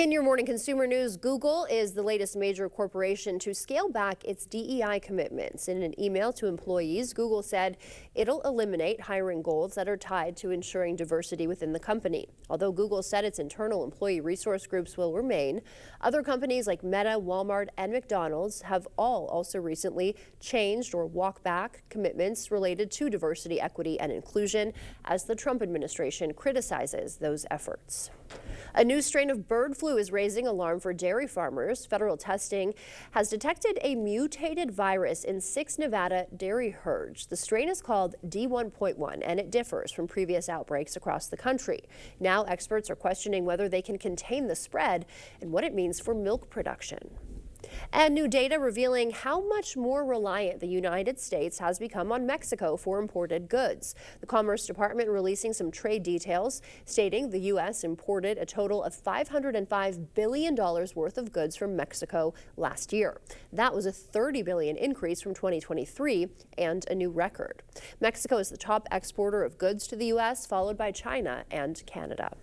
In your morning consumer news, Google is the latest major corporation to scale back its DEI commitments. In an email to employees, Google said it'll eliminate hiring goals that are tied to ensuring diversity within the company. Although Google said its internal employee resource groups will remain, other companies like Meta, Walmart, and McDonald's have also recently changed or walked back commitments related to diversity, equity, and inclusion as the Trump administration criticizes those efforts. A new strain of bird flu is raising alarm for dairy farmers. Federal testing has detected a mutated virus in 6 Nevada dairy herds. The strain is called D1.1, and it differs from previous outbreaks across the country. Now experts are questioning whether they can contain the spread and what it means for milk production. And new data revealing how much more reliant the United States has become on Mexico for imported goods. The Commerce Department releasing some trade details, stating the U.S. imported a total of $505 billion worth of goods from Mexico last year. That was a $30 billion increase from 2023 and a new record. Mexico is the top exporter of goods to the U.S., followed by China and Canada.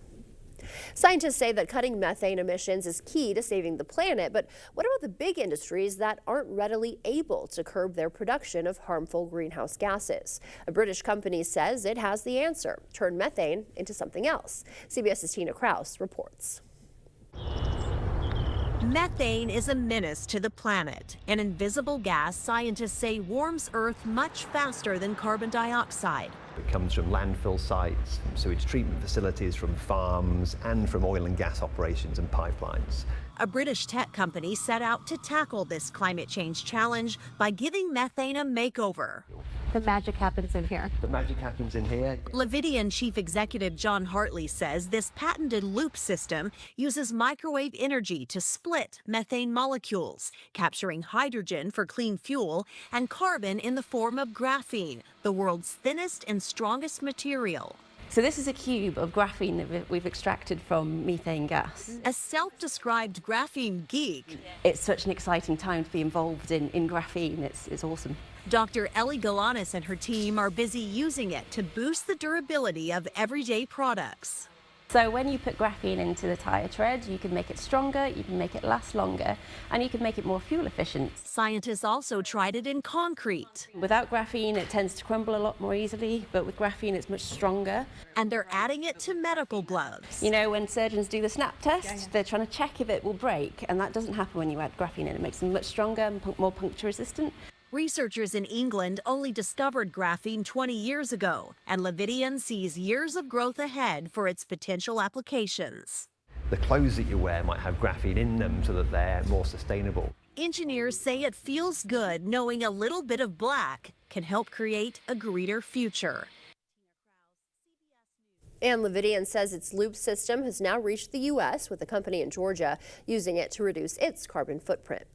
Scientists say that cutting methane emissions is key to saving the planet, but what about the big industries that aren't readily able to curb their production of harmful greenhouse gases? A British company says it has the answer: turn methane into something else. CBS's Tina Kraus reports. Methane is a menace to the planet, an invisible gas scientists say warms Earth much faster than carbon dioxide. It comes from landfill sites, from sewage treatment facilities, from farms, and from oil and gas operations and pipelines. A British tech company set out to tackle this climate change challenge by giving methane a makeover. The magic happens in here. The magic happens in here. Levidian Chief Executive John Hartley says this patented loop system uses microwave energy to split methane molecules, capturing hydrogen for clean fuel and carbon in the form of graphene, the world's thinnest and strongest material. So this is a cube of graphene that we've extracted from methane gas. A self-described graphene geek, It's such an exciting time to be involved in graphene. It's awesome. Dr. Ellie Galanis and her team are busy using it to boost the durability of everyday products. So when you put graphene into the tire tread, you can make it stronger, you can make it last longer, and you can make it more fuel efficient. Scientists also tried it in concrete. Without graphene, it tends to crumble a lot more easily, but with graphene, it's much stronger. And they're adding it to medical gloves. You know, when surgeons do the snap test, they're trying to check if it will break, and that doesn't happen when you add graphene in. It makes them much stronger and more puncture resistant. Researchers in England only discovered graphene 20 years ago, and Levidian sees years of growth ahead for its potential applications. The clothes that you wear might have graphene in them so that they're more sustainable. Engineers say it feels good knowing a little bit of black can help create a greener future. And Levidian says its loop system has now reached the U.S., with a company in Georgia using it to reduce its carbon footprint.